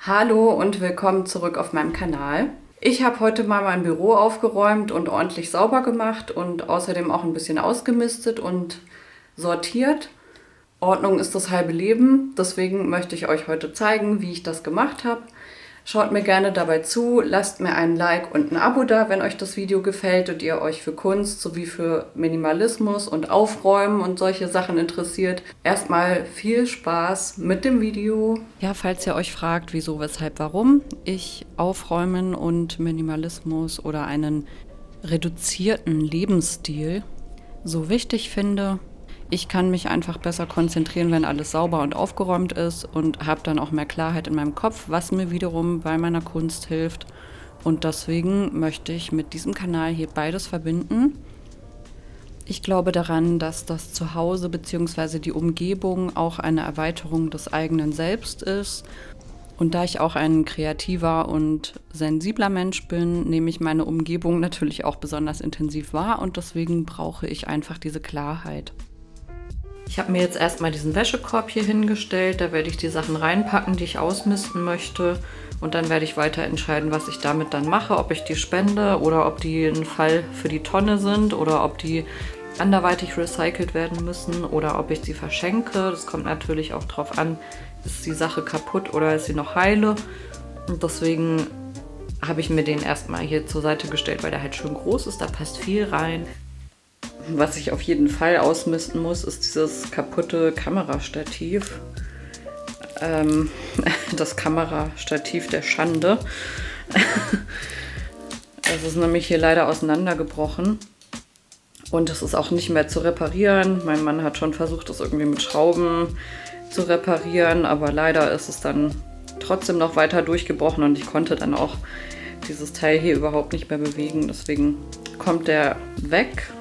Hallo und willkommen zurück auf meinem Kanal. Ich habe heute mal mein Büro aufgeräumt und ordentlich sauber gemacht und außerdem auch ein bisschen ausgemistet und sortiert. Ordnung ist das halbe Leben, deswegen möchte ich euch heute zeigen, wie ich das gemacht habe. Schaut mir gerne dabei zu, lasst mir einen Like und ein Abo da, wenn euch das Video gefällt und ihr euch für Kunst sowie für Minimalismus und Aufräumen und solche Sachen interessiert. Erstmal viel Spaß mit dem Video. Ja, falls ihr euch fragt, wieso, weshalb, warum ich Aufräumen und Minimalismus oder einen reduzierten Lebensstil so wichtig finde. Ich kann mich einfach besser konzentrieren, wenn alles sauber und aufgeräumt ist und habe dann auch mehr Klarheit in meinem Kopf, was mir wiederum bei meiner Kunst hilft. Und deswegen möchte ich mit diesem Kanal hier beides verbinden. Ich glaube daran, dass das Zuhause bzw. die Umgebung auch eine Erweiterung des eigenen Selbst ist. Und da ich auch ein kreativer und sensibler Mensch bin, nehme ich meine Umgebung natürlich auch besonders intensiv wahr und deswegen brauche ich einfach diese Klarheit. Ich habe mir jetzt erstmal diesen Wäschekorb hier hingestellt, da werde ich die Sachen reinpacken, die ich ausmisten möchte und dann werde ich weiter entscheiden, was ich damit dann mache, ob ich die spende oder ob die ein Fall für die Tonne sind oder ob die anderweitig recycelt werden müssen oder ob ich sie verschenke. Das kommt natürlich auch drauf an, ist die Sache kaputt oder ist sie noch heile, und deswegen habe ich mir den erstmal hier zur Seite gestellt, weil der halt schön groß ist, da passt viel rein. Was ich auf jeden Fall ausmisten muss, ist dieses kaputte Kamerastativ. Das Kamerastativ der Schande. Es ist nämlich hier leider auseinandergebrochen. Und es ist auch nicht mehr zu reparieren. Mein Mann hat schon versucht, das irgendwie mit Schrauben zu reparieren. Aber leider ist es dann trotzdem noch weiter durchgebrochen. Und ich konnte dann auch dieses Teil hier überhaupt nicht mehr bewegen. Deswegen kommt der weg.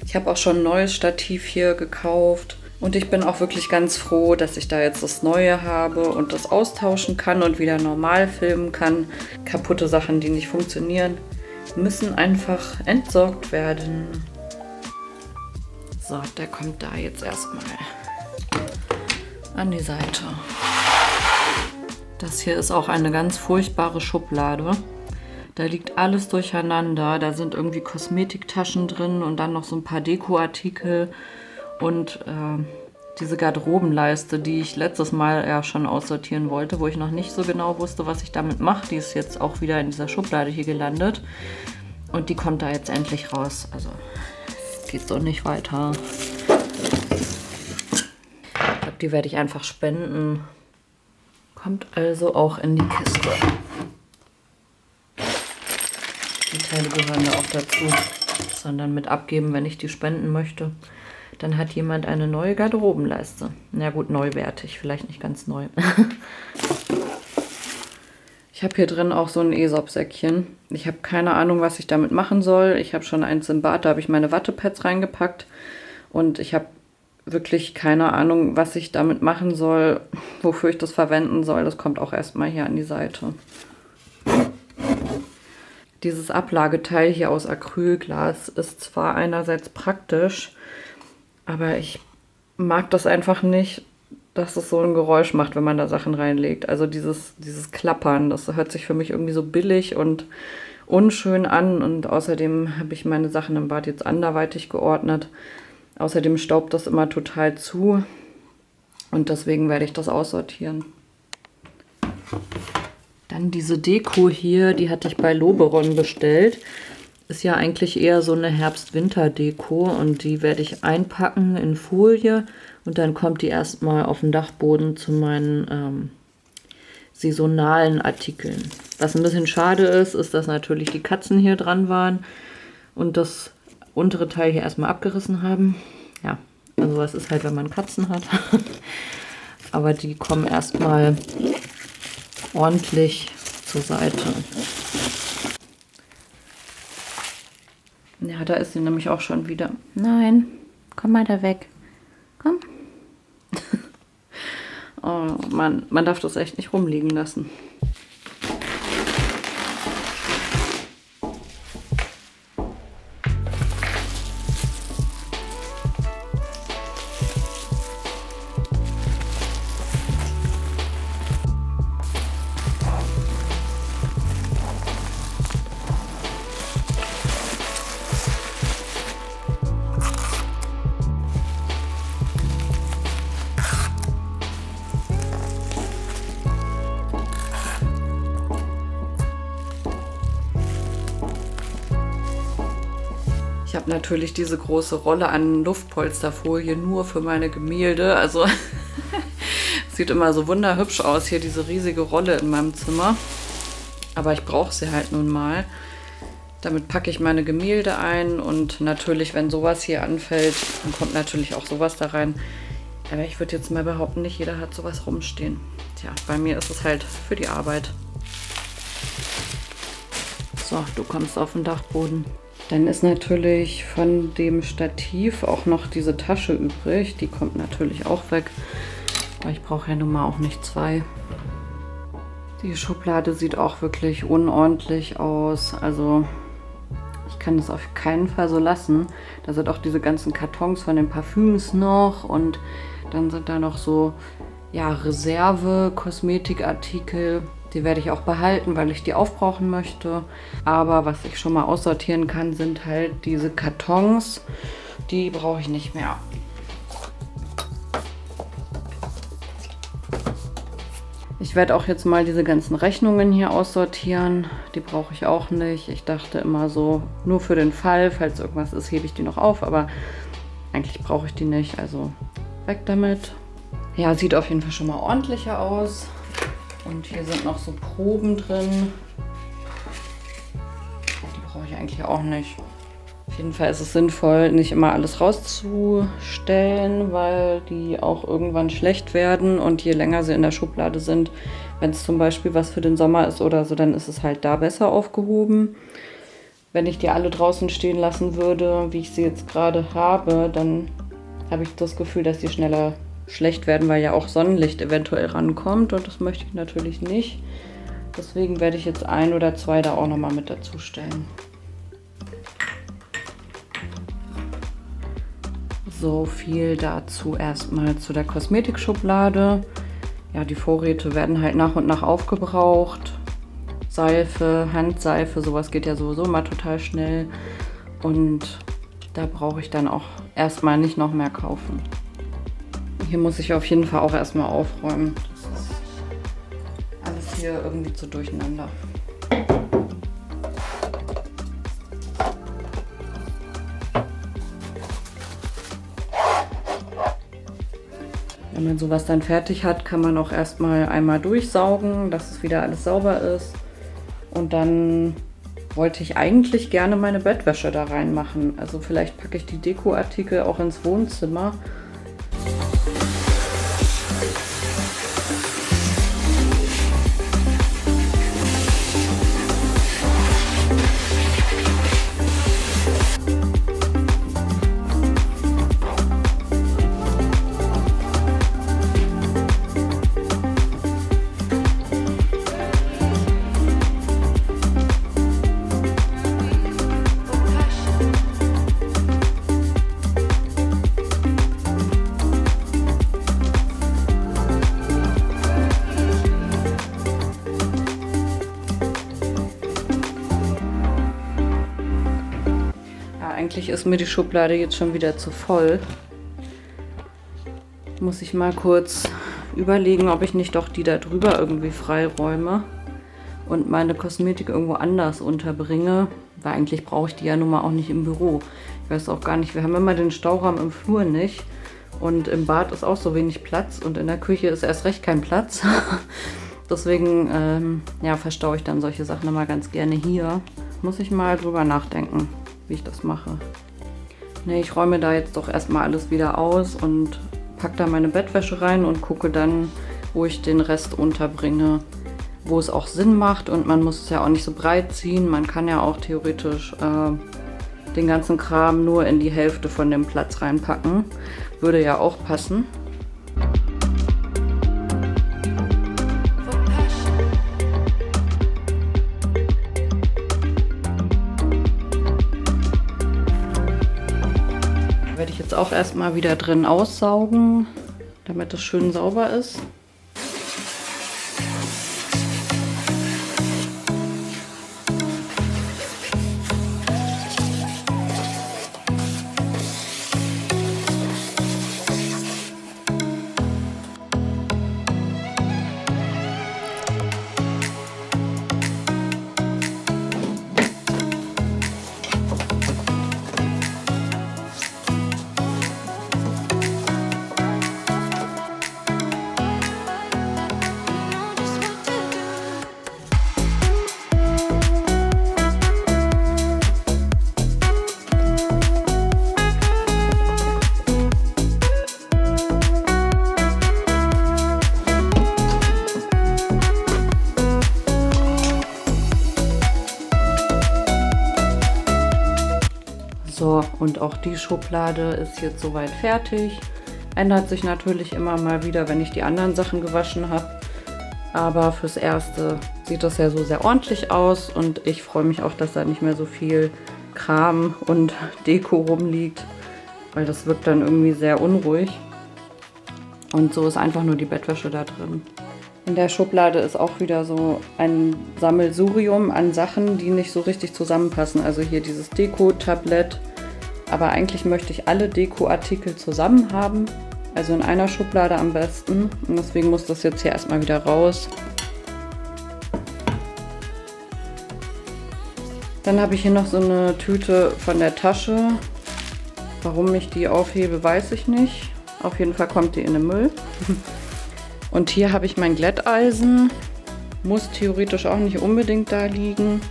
Ich habe auch schon ein neues Stativ hier gekauft und ich bin auch wirklich ganz froh, dass ich da jetzt das Neue habe und das austauschen kann und wieder normal filmen kann. Kaputte Sachen, die nicht funktionieren, müssen einfach entsorgt werden. So, der kommt da jetzt erstmal an die Seite. Das hier ist auch eine ganz furchtbare Schublade. Da liegt alles durcheinander. Da sind irgendwie Kosmetiktaschen drin und dann noch so ein paar Dekoartikel und diese Garderobenleiste, die ich letztes Mal ja schon aussortieren wollte, wo ich noch nicht so genau wusste, was ich damit mache. Die ist jetzt auch wieder in dieser Schublade hier gelandet und die kommt da jetzt endlich raus. Also es geht so nicht weiter. Ich glaube, die werde ich einfach spenden. Kommt also auch in die Kiste. Die Teile gehören da auch dazu, sondern mit abgeben, wenn ich die spenden möchte. Dann hat jemand eine neue Garderobenleiste. Na gut, neuwertig, vielleicht nicht ganz neu. Ich habe hier drin auch so ein Aesop-Säckchen. Ich habe keine Ahnung, was ich damit machen soll. Ich habe schon eins im Bad, da habe ich meine Wattepads reingepackt. Und ich habe wirklich keine Ahnung, was ich damit machen soll, wofür ich das verwenden soll. Das kommt auch erstmal hier an die Seite. Dieses Ablageteil hier aus Acrylglas ist zwar einerseits praktisch, aber ich mag das einfach nicht, dass es so ein Geräusch macht, wenn man da Sachen reinlegt. Also dieses Klappern, das hört sich für mich irgendwie so billig und unschön an. Und außerdem habe ich meine Sachen im Bad jetzt anderweitig geordnet. Außerdem staubt das immer total zu und deswegen werde ich das aussortieren. Dann diese Deko hier, die hatte ich bei Loberon bestellt. Ist ja eigentlich eher so eine Herbst-Winter-Deko und die werde ich einpacken in Folie und dann kommt die erstmal auf den Dachboden zu meinen saisonalen Artikeln. Was ein bisschen schade ist, ist, dass natürlich die Katzen hier dran waren und das untere Teil hier erstmal abgerissen haben. Ja, also was ist halt, wenn man Katzen hat. Aber die kommen erstmal ordentlich zur Seite. Ja, da ist sie nämlich auch schon wieder. Nein, komm mal da weg. Komm. Oh Mann, man darf das echt nicht rumliegen lassen. habe natürlich diese große Rolle an Luftpolsterfolie nur für meine Gemälde. Also sieht immer so wunderhübsch aus hier, diese riesige Rolle in meinem Zimmer. Aber ich brauche sie halt nun mal. Damit packe ich meine Gemälde ein und natürlich, wenn sowas hier anfällt, dann kommt natürlich auch sowas da rein. Aber ich würde jetzt mal behaupten, nicht jeder hat sowas rumstehen. Tja, bei mir ist es halt für die Arbeit. So, du kommst auf den Dachboden. Dann ist natürlich von dem Stativ auch noch diese Tasche übrig. Die kommt natürlich auch weg. Aber ich brauche ja nun mal auch nicht zwei. Die Schublade sieht auch wirklich unordentlich aus. Also ich kann das auf keinen Fall so lassen. Da sind auch diese ganzen Kartons von den Parfüms noch. Und dann sind da noch so, ja, Reserve-Kosmetikartikel. Die werde ich auch behalten, weil ich die aufbrauchen möchte. Aber was ich schon mal aussortieren kann, sind halt diese Kartons. Die brauche ich nicht mehr. Ich werde auch jetzt mal diese ganzen Rechnungen hier aussortieren. Die brauche ich auch nicht. Ich dachte immer so, nur für den Fall, falls irgendwas ist, hebe ich die noch auf. Aber eigentlich brauche ich die nicht. Also weg damit. Ja, sieht auf jeden Fall schon mal ordentlicher aus. Und hier sind noch so Proben drin. Die brauche ich eigentlich auch nicht. Auf jeden Fall ist es sinnvoll, nicht immer alles rauszustellen, weil die auch irgendwann schlecht werden. Und je länger sie in der Schublade sind, wenn es zum Beispiel was für den Sommer ist oder so, dann ist es halt da besser aufgehoben. Wenn ich die alle draußen stehen lassen würde, wie ich sie jetzt gerade habe, dann habe ich das Gefühl, dass die schneller schlecht werden, weil ja auch Sonnenlicht eventuell rankommt und das möchte ich natürlich nicht. Deswegen werde ich jetzt ein oder zwei da auch nochmal mit dazu stellen. So viel dazu erstmal zu der Kosmetikschublade. Ja, die Vorräte werden halt nach und nach aufgebraucht. Seife, Handseife, sowas geht ja sowieso mal total schnell. Und da brauche ich dann auch erstmal nicht noch mehr kaufen. Hier muss ich auf jeden Fall auch erstmal aufräumen. Das ist alles hier irgendwie zu durcheinander. Wenn man sowas dann fertig hat, kann man auch erstmal einmal durchsaugen, dass es wieder alles sauber ist. Und dann wollte ich eigentlich gerne meine Bettwäsche da reinmachen. Also vielleicht packe ich die Dekoartikel auch ins Wohnzimmer. Eigentlich ist mir die Schublade jetzt schon wieder zu voll. Muss ich mal kurz überlegen, ob ich nicht doch die da drüber irgendwie freiräume und meine Kosmetik irgendwo anders unterbringe. Weil eigentlich brauche ich die ja nun mal auch nicht im Büro. Ich weiß auch gar nicht, wir haben immer den Stauraum im Flur nicht. Und im Bad ist auch so wenig Platz und in der Küche ist erst recht kein Platz. Deswegen ja, verstaue ich dann solche Sachen immer ganz gerne hier. Muss ich mal drüber nachdenken, wie ich das mache. Ne, ich räume da jetzt doch erstmal alles wieder aus und packe da meine Bettwäsche rein und gucke dann, wo ich den Rest unterbringe, wo es auch Sinn macht und man muss es ja auch nicht so breit ziehen. Man kann ja auch theoretisch den ganzen Kram nur in die Hälfte von dem Platz reinpacken. Würde ja auch passen. Werde ich jetzt auch erstmal wieder drin aussaugen, damit es schön sauber ist. Und auch die Schublade ist jetzt soweit fertig. Ändert sich natürlich immer mal wieder, wenn ich die anderen Sachen gewaschen habe. Aber fürs Erste sieht das ja so sehr ordentlich aus. Und ich freue mich auch, dass da nicht mehr so viel Kram und Deko rumliegt. Weil das wirkt dann irgendwie sehr unruhig. Und so ist einfach nur die Bettwäsche da drin. In der Schublade ist auch wieder so ein Sammelsurium an Sachen, die nicht so richtig zusammenpassen. Also hier dieses Deko-Tablett. Aber eigentlich möchte ich alle Deko-Artikel zusammen haben. Also in einer Schublade am besten. Und deswegen muss das jetzt hier erstmal wieder raus. Dann habe ich hier noch so eine Tüte von der Tasche. Warum ich die aufhebe, weiß ich nicht. Auf jeden Fall kommt die in den Müll. Und hier habe ich mein Glätteisen. Muss theoretisch auch nicht unbedingt da liegen.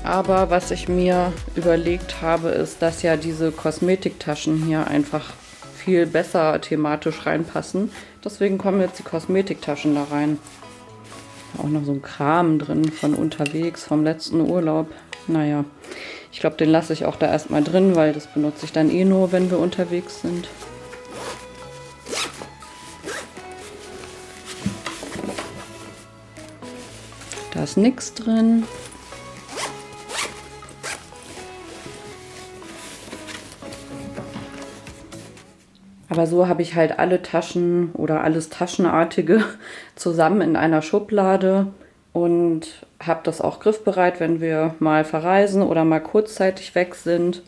Aber was ich mir überlegt habe, ist, dass ja diese Kosmetiktaschen hier einfach viel besser thematisch reinpassen. Deswegen kommen jetzt die Kosmetiktaschen da rein. Auch noch so ein Kram drin von unterwegs, vom letzten Urlaub. Naja, ich glaube, den lasse ich auch da erstmal drin, weil das benutze ich dann eh nur, wenn wir unterwegs sind. Da ist nichts drin. Aber so habe ich halt alle Taschen oder alles Taschenartige zusammen in einer Schublade und habe das auch griffbereit, wenn wir mal verreisen oder mal kurzzeitig weg sind.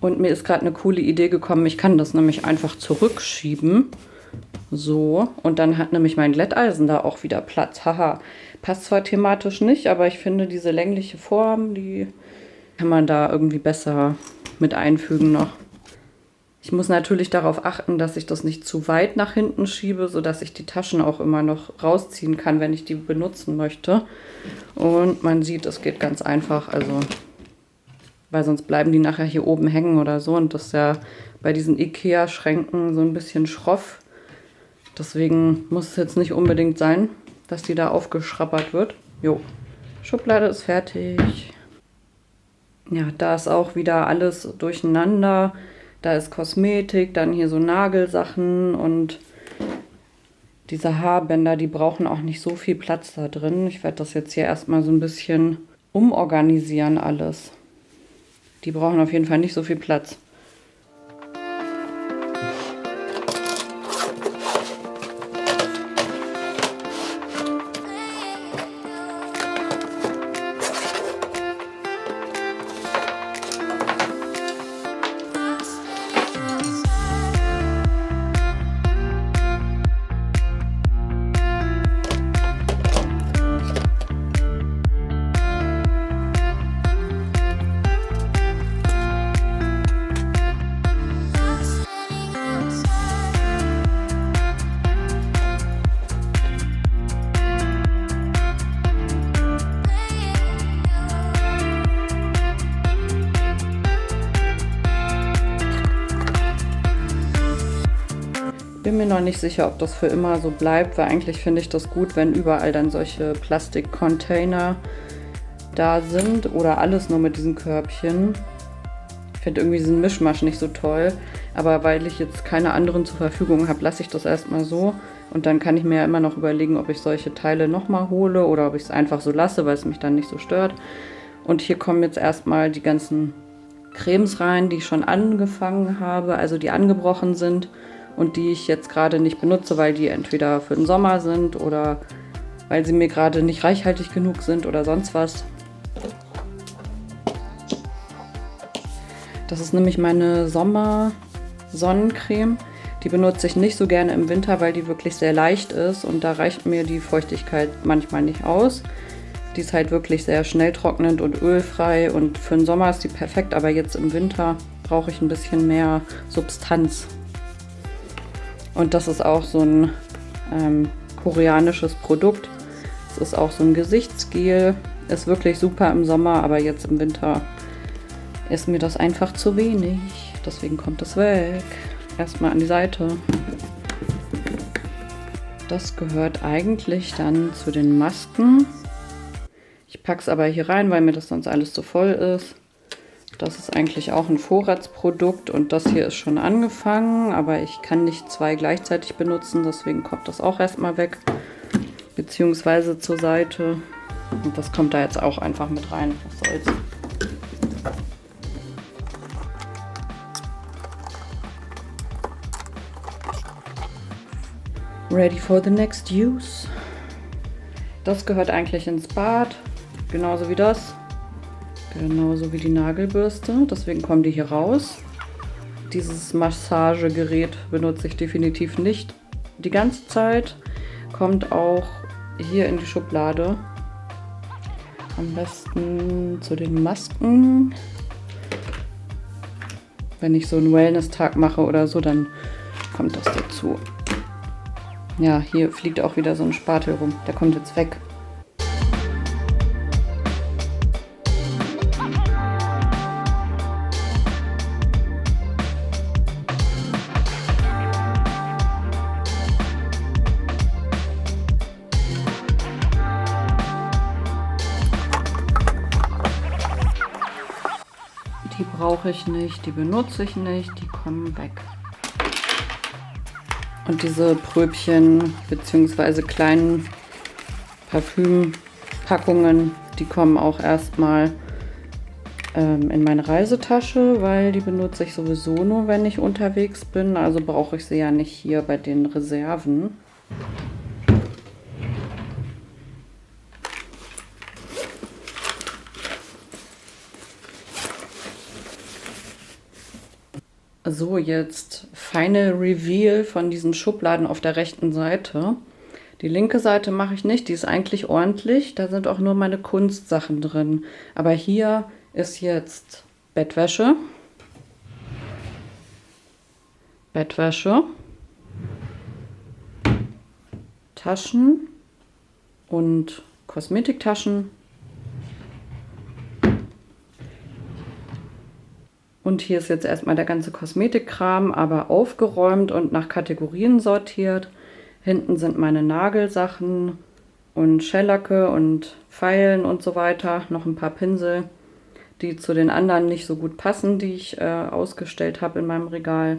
Und mir ist gerade eine coole Idee gekommen, ich kann das nämlich einfach zurückschieben. So, und dann hat nämlich mein Glätteisen da auch wieder Platz. Haha, passt zwar thematisch nicht, aber ich finde diese längliche Form, die kann man da irgendwie besser mit einfügen noch. Ich muss natürlich darauf achten, dass ich das nicht zu weit nach hinten schiebe, sodass ich die Taschen auch immer noch rausziehen kann, wenn ich die benutzen möchte. Und man sieht, es geht ganz einfach, also weil sonst bleiben die nachher hier oben hängen oder so. Und das ist ja bei diesen Ikea-Schränken so ein bisschen schroff. Deswegen muss es jetzt nicht unbedingt sein, dass die da aufgeschrappert wird. Jo, Schublade ist fertig. Ja, da ist auch wieder alles durcheinander. Da ist Kosmetik, dann hier so Nagelsachen und diese Haarbänder, die brauchen auch nicht so viel Platz da drin. Ich werde das jetzt hier erstmal so ein bisschen umorganisieren alles. Die brauchen auf jeden Fall nicht so viel Platz. Bin mir noch nicht sicher, ob das für immer so bleibt, weil eigentlich finde ich das gut, wenn überall dann solche Plastikcontainer da sind oder alles nur mit diesen Körbchen. Ich finde irgendwie diesen Mischmasch nicht so toll, aber weil ich jetzt keine anderen zur Verfügung habe, lasse ich das erstmal so und dann kann ich mir ja immer noch überlegen, ob ich solche Teile nochmal hole oder ob ich es einfach so lasse, weil es mich dann nicht so stört. Und hier kommen jetzt erstmal die ganzen Cremes rein, die ich schon angefangen habe, also die angebrochen sind. Und die ich jetzt gerade nicht benutze, weil die entweder für den Sommer sind oder weil sie mir gerade nicht reichhaltig genug sind oder sonst was. Das ist nämlich meine Sommer-Sonnencreme. Die benutze ich nicht so gerne im Winter, weil die wirklich sehr leicht ist und da reicht mir die Feuchtigkeit manchmal nicht aus. Die ist halt wirklich sehr schnell trocknend und ölfrei und für den Sommer ist die perfekt, aber jetzt im Winter brauche ich ein bisschen mehr Substanz. Und das ist auch so ein koreanisches Produkt. Es ist auch so ein Gesichtsgel. Ist wirklich super im Sommer, aber jetzt im Winter ist mir das einfach zu wenig. Deswegen kommt es weg. Erstmal an die Seite. Das gehört eigentlich dann zu den Masken. Ich packe es aber hier rein, weil mir das sonst alles zu voll ist. Das ist eigentlich auch ein Vorratsprodukt und das hier ist schon angefangen, aber ich kann nicht 2 gleichzeitig benutzen, deswegen kommt das auch erstmal weg, beziehungsweise zur Seite. Und das kommt da jetzt auch einfach mit rein, was soll's. Ready for the next use. Das gehört eigentlich ins Bad, genauso wie das. Genauso wie die Nagelbürste, deswegen kommen die hier raus. Dieses Massagegerät benutze ich definitiv nicht die ganze Zeit. Kommt auch hier in die Schublade. Am besten zu den Masken. Wenn ich so einen Wellness-Tag mache oder so, dann kommt das dazu. Ja, hier fliegt auch wieder so ein Spatel rum. Der kommt jetzt weg. Die brauche ich nicht, die benutze ich nicht, die kommen weg. Und diese Pröbchen bzw. kleinen Parfümpackungen, die kommen auch erstmal in meine Reisetasche, weil die benutze ich sowieso nur, wenn ich unterwegs bin. Also brauche ich sie ja nicht hier bei den Reserven. So, jetzt Final Reveal von diesen Schubladen auf der rechten Seite. Die linke Seite mache ich nicht, die ist eigentlich ordentlich. Da sind auch nur meine Kunstsachen drin. Aber hier ist jetzt Bettwäsche, Taschen und Kosmetiktaschen. Und hier ist jetzt erstmal der ganze Kosmetikkram, aber aufgeräumt und nach Kategorien sortiert. Hinten sind meine Nagelsachen und Schellacke und Feilen und so weiter. Noch ein paar Pinsel, die zu den anderen nicht so gut passen, die ich ausgestellt habe in meinem Regal.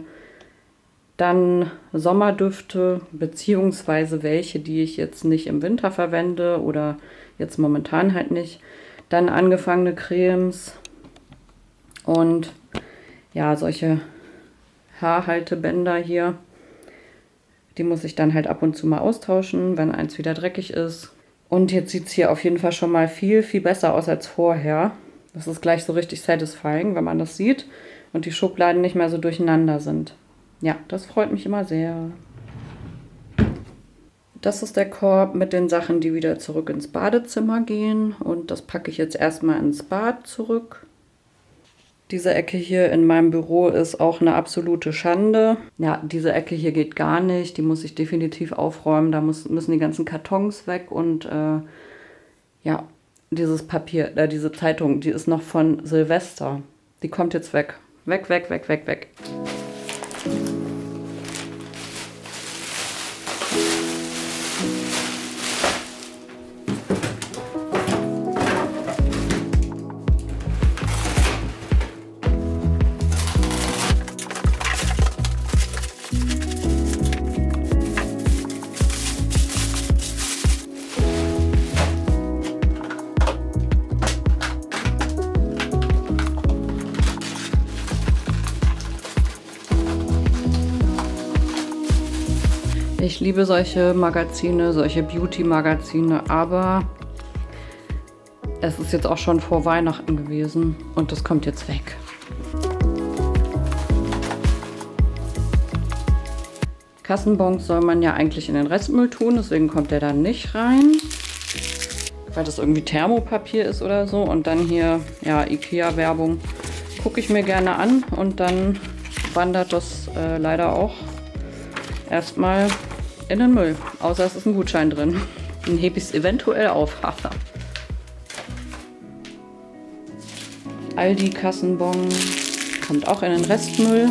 Dann Sommerdüfte, beziehungsweise welche, die ich jetzt nicht im Winter verwende oder jetzt momentan halt nicht. Dann angefangene Cremes und ja, solche Haarhaltebänder hier. Die muss ich dann halt ab und zu mal austauschen, wenn eins wieder dreckig ist. Und jetzt sieht es hier auf jeden Fall schon mal viel, viel besser aus als vorher. Das ist gleich so richtig satisfying, wenn man das sieht und die Schubladen nicht mehr so durcheinander sind. Ja, das freut mich immer sehr. Das ist der Korb mit den Sachen, die wieder zurück ins Badezimmer gehen. Und das packe ich jetzt erstmal ins Bad zurück. Diese Ecke hier in meinem Büro ist auch eine absolute Schande. Ja, diese Ecke hier geht gar nicht. Die muss ich definitiv aufräumen. Da müssen die ganzen Kartons weg. Und ja, dieses Papier, diese Zeitung, die ist noch von Silvester. Die kommt jetzt weg. Weg, weg, weg, weg, weg. Ich liebe solche Magazine, solche Beauty-Magazine, aber es ist jetzt auch schon vor Weihnachten gewesen und das kommt jetzt weg. Kassenbons soll man ja eigentlich in den Restmüll tun, deswegen kommt der da nicht rein, weil das irgendwie Thermopapier ist oder so. Und dann hier, ja, Ikea-Werbung gucke ich mir gerne an und dann wandert das leider auch erstmal in den Müll. Außer es ist ein Gutschein drin. Dann hebe ich es eventuell auf. Aldi Kassenbon kommt auch in den Restmüll.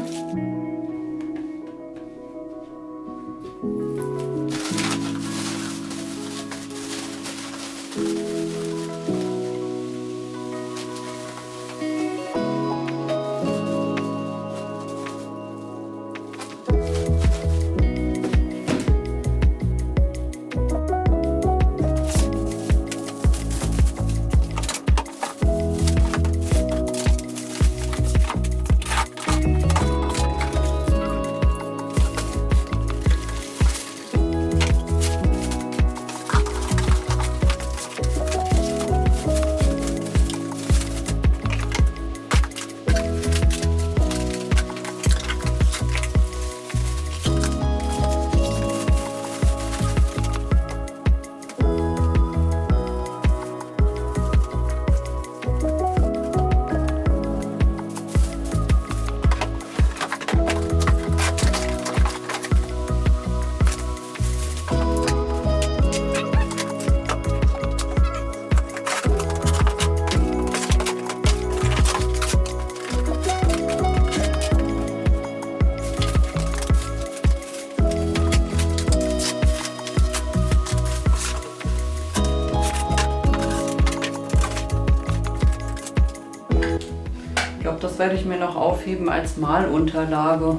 werde ich mir noch aufheben als Malunterlage.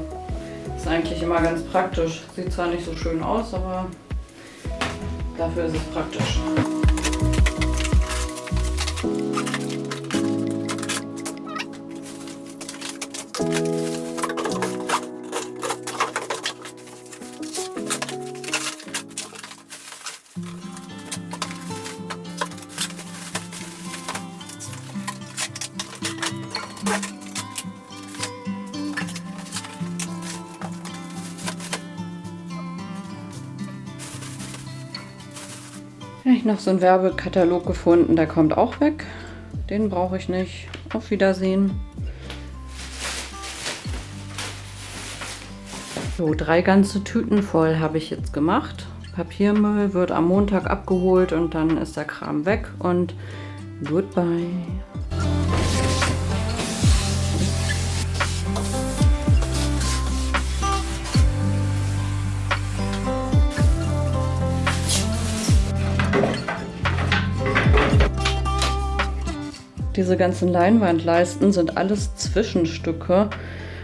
Ist eigentlich immer ganz praktisch. Sieht zwar nicht so schön aus, aber dafür ist es praktisch. Habe ich noch so einen Werbekatalog gefunden, der kommt auch weg. Den brauche ich nicht. Auf Wiedersehen. So, 3 ganze Tüten voll habe ich jetzt gemacht. Papiermüll wird am Montag abgeholt und dann ist der Kram weg und goodbye. Diese ganzen Leinwandleisten sind alles Zwischenstücke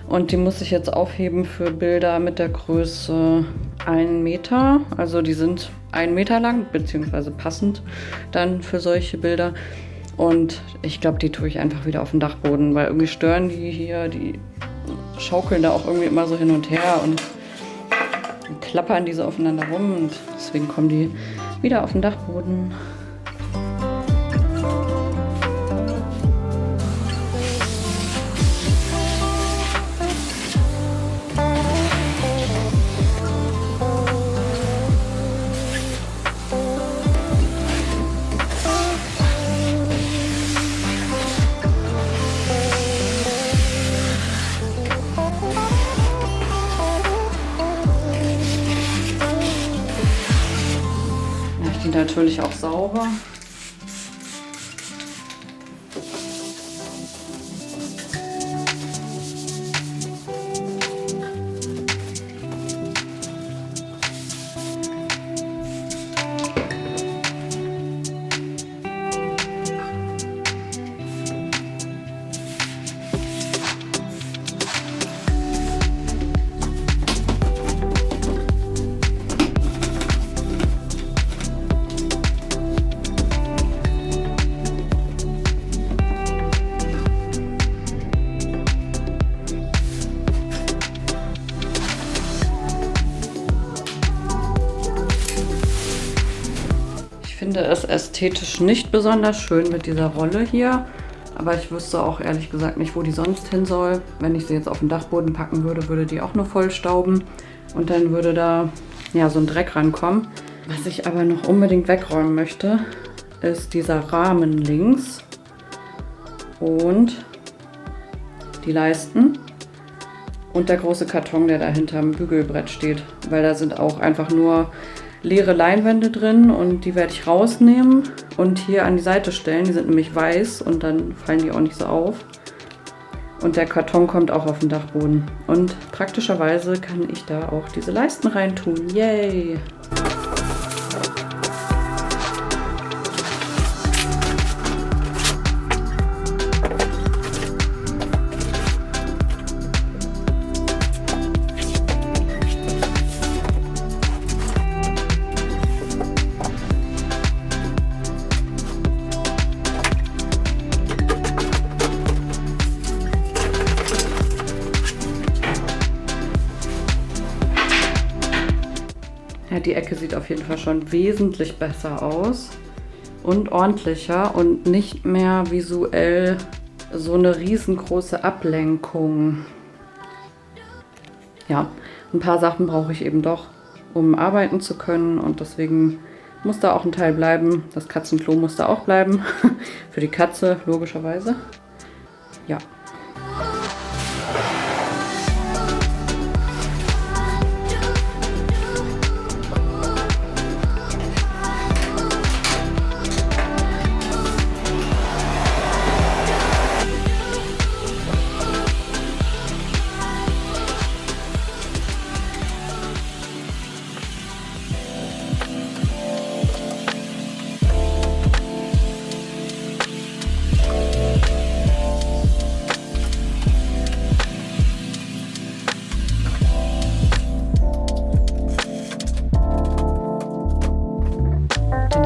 und die muss ich jetzt aufheben für Bilder mit der Größe 1 Meter. Also die sind 1 Meter lang, beziehungsweise passend dann für solche Bilder. Und ich glaube, die tue ich einfach wieder auf den Dachboden, weil irgendwie stören die hier, die schaukeln da auch irgendwie immer so hin und her und klappern die so aufeinander rum und deswegen kommen die wieder auf den Dachboden. Natürlich auch sauber. Ich finde es ästhetisch nicht besonders schön mit dieser Rolle hier, aber ich wüsste auch ehrlich gesagt nicht, wo die sonst hin soll. Wenn ich sie jetzt auf den Dachboden packen würde, würde die auch nur vollstauben und dann würde da ja so ein Dreck rankommen. Was ich aber noch unbedingt wegräumen möchte, ist dieser Rahmen links und die Leisten und der große Karton, der da hinterm Bügelbrett steht, weil da sind auch einfach nur leere Leinwände drin und die werde ich rausnehmen und hier an die Seite stellen. Die sind nämlich weiß und dann fallen die auch nicht so auf. Und der Karton kommt auch auf den Dachboden. Und praktischerweise kann ich da auch diese Leisten reintun. Yay! Ja, die Ecke sieht auf jeden Fall schon wesentlich besser aus und ordentlicher und nicht mehr visuell so eine riesengroße Ablenkung. Ja, ein paar Sachen brauche ich eben doch, um arbeiten zu können und deswegen muss da auch ein Teil bleiben. Das Katzenklo muss da auch bleiben, für die Katze logischerweise. Ja.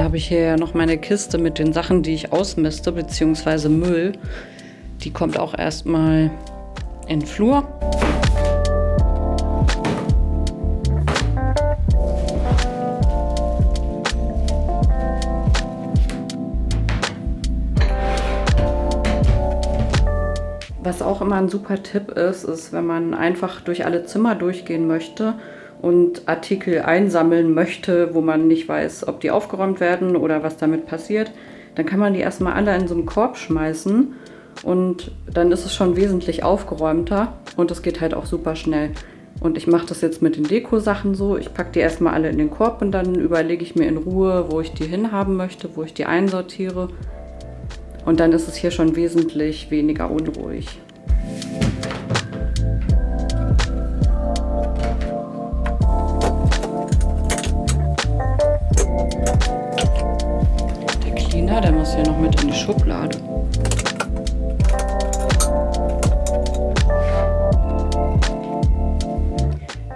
Dann habe ich hier ja noch meine Kiste mit den Sachen, die ich ausmiste, beziehungsweise Müll. Die kommt auch erstmal in den Flur. Was auch immer ein super Tipp ist, wenn man einfach durch alle Zimmer durchgehen möchte und Artikel einsammeln möchte, wo man nicht weiß, ob die aufgeräumt werden oder was damit passiert, dann kann man die erstmal alle in so einen Korb schmeißen und dann ist es schon wesentlich aufgeräumter und es geht halt auch super schnell. Und ich mache das jetzt mit den Deko-Sachen so, ich packe die erstmal alle in den Korb und dann überlege ich mir in Ruhe, wo ich die hinhaben möchte, wo ich die einsortiere. Und dann ist es hier schon wesentlich weniger unruhig. Der Cleaner, der muss hier noch mit in die Schublade.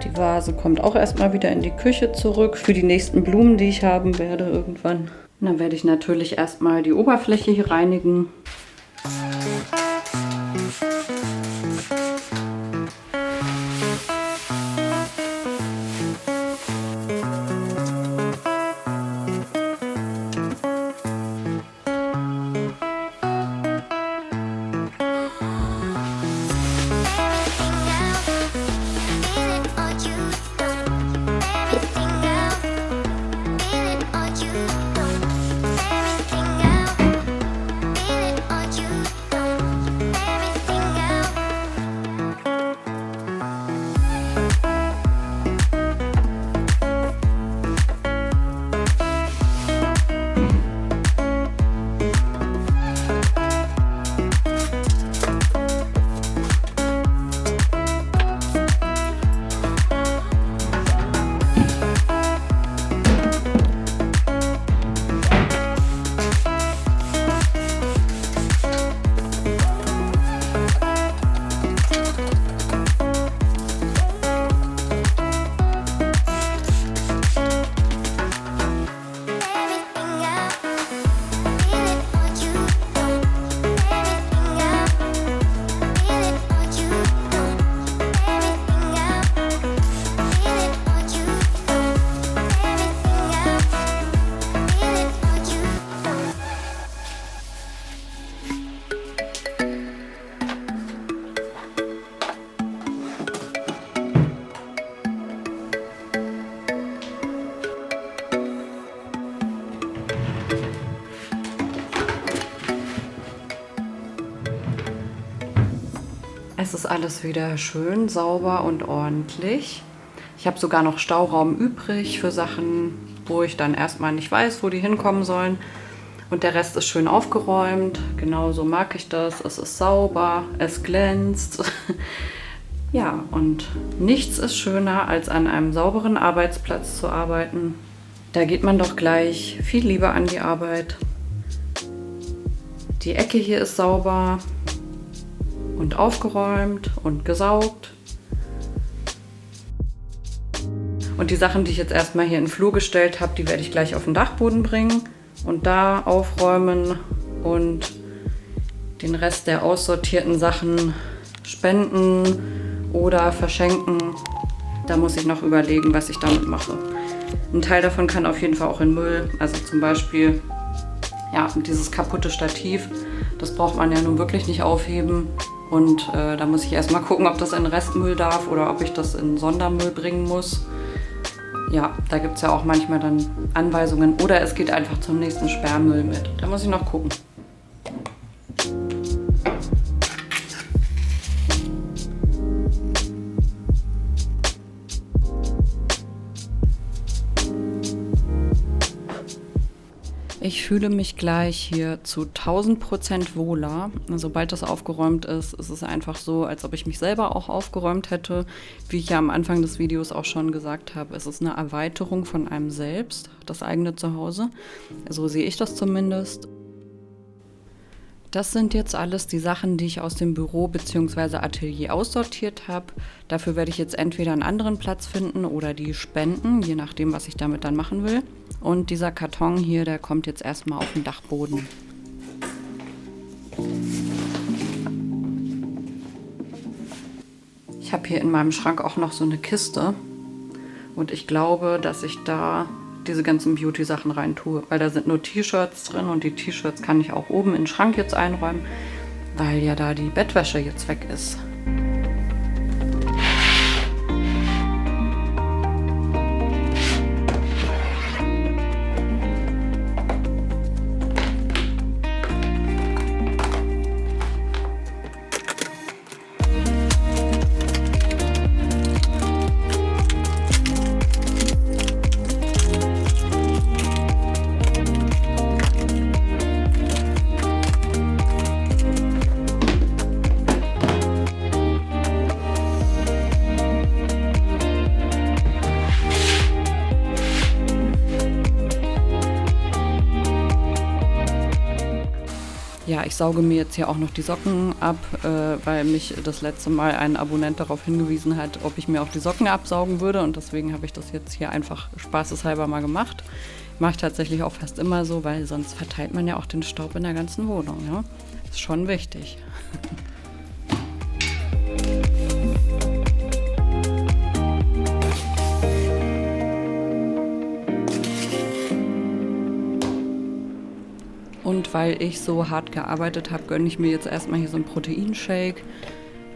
Die Vase kommt auch erstmal wieder in die Küche zurück für die nächsten Blumen, die ich haben werde irgendwann. Und dann werde ich natürlich erstmal die Oberfläche hier reinigen. Es ist alles wieder schön, sauber und ordentlich. Ich habe sogar noch Stauraum übrig für Sachen, wo ich dann erstmal nicht weiß, wo die hinkommen sollen. Und der Rest ist schön aufgeräumt. Genauso mag ich das. Es ist sauber, es glänzt. Ja, und nichts ist schöner, als an einem sauberen Arbeitsplatz zu arbeiten. Da geht man doch gleich viel lieber an die Arbeit. Die Ecke hier ist sauber und aufgeräumt und gesaugt. Und die Sachen, die ich jetzt erstmal hier in den Flur gestellt habe, die werde ich gleich auf den Dachboden bringen und da aufräumen und den Rest der aussortierten Sachen spenden oder verschenken. Da muss ich noch überlegen, was ich damit mache. Ein Teil davon kann auf jeden Fall auch in Müll. Also zum Beispiel ja, dieses kaputte Stativ, das braucht man ja nun wirklich nicht aufheben. Und da muss ich erstmal gucken, ob das in Restmüll darf oder ob ich das in Sondermüll bringen muss. Ja, da gibt es ja auch manchmal dann Anweisungen. Oder es geht einfach zum nächsten Sperrmüll mit. Da muss ich noch gucken. Ich fühle mich gleich hier zu 1000% wohler. Sobald das aufgeräumt ist, ist es einfach so, als ob ich mich selber auch aufgeräumt hätte. Wie ich ja am Anfang des Videos auch schon gesagt habe, es ist eine Erweiterung von einem selbst, das eigene Zuhause. So sehe ich das zumindest. Das sind jetzt alles die Sachen, die ich aus dem Büro bzw. Atelier aussortiert habe. Dafür werde ich jetzt entweder einen anderen Platz finden oder die spenden, je nachdem, was ich damit dann machen will. Und dieser Karton hier, der kommt jetzt erstmal auf den Dachboden. Ich habe hier in meinem Schrank auch noch so eine Kiste und ich glaube, dass ich da diese ganzen Beauty-Sachen rein tue, weil da sind nur T-Shirts drin und die T-Shirts kann ich auch oben in den Schrank jetzt einräumen, weil ja da die Bettwäsche jetzt weg ist. Ja, ich sauge mir jetzt hier auch noch die Socken ab, weil mich das letzte Mal ein Abonnent darauf hingewiesen hat, ob ich mir auch die Socken absaugen würde. Und deswegen habe ich das jetzt hier einfach spaßeshalber mal gemacht. Mache ich tatsächlich auch fast immer so, weil sonst verteilt man ja auch den Staub in der ganzen Wohnung. Ja? Ist schon wichtig. Und weil ich so hart gearbeitet habe, gönne ich mir jetzt erstmal hier so einen Proteinshake.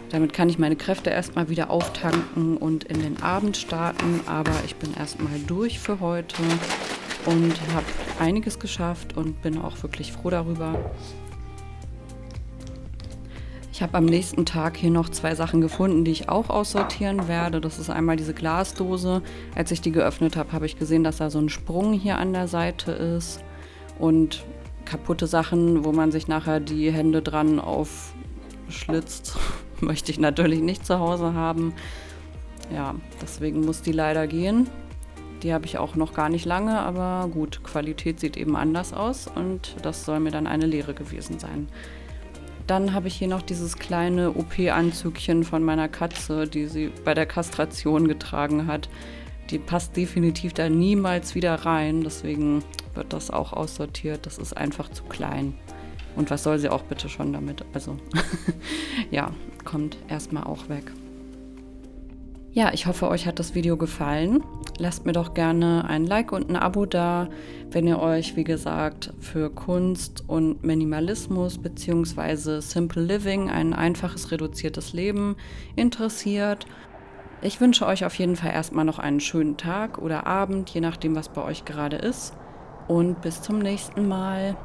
Damit kann ich meine Kräfte erstmal wieder auftanken und in den Abend starten. Aber ich bin erstmal durch für heute und habe einiges geschafft und bin auch wirklich froh darüber. Ich habe am nächsten Tag hier noch 2 Sachen gefunden, die ich auch aussortieren werde. Das ist einmal diese Glasdose. Als ich die geöffnet habe, habe ich gesehen, dass da so ein Sprung hier an der Seite ist. Und kaputte Sachen, wo man sich nachher die Hände dran aufschlitzt, möchte ich natürlich nicht zu Hause haben. Ja, deswegen muss die leider gehen. Die habe ich auch noch gar nicht lange, aber gut, Qualität sieht eben anders aus und das soll mir dann eine Lehre gewesen sein. Dann habe ich hier noch dieses kleine OP-Anzügchen von meiner Katze, die sie bei der Kastration getragen hat. Die passt definitiv da niemals wieder rein, deswegen wird das auch aussortiert. Das ist einfach zu klein. Und was soll sie auch bitte schon damit? Also, ja, kommt erstmal auch weg. Ja, ich hoffe, euch hat das Video gefallen. Lasst mir doch gerne ein Like und ein Abo da, wenn ihr euch, wie gesagt, für Kunst und Minimalismus bzw. Simple Living, ein einfaches, reduziertes Leben interessiert. Ich wünsche euch auf jeden Fall erstmal noch einen schönen Tag oder Abend, je nachdem, was bei euch gerade ist. Und bis zum nächsten Mal.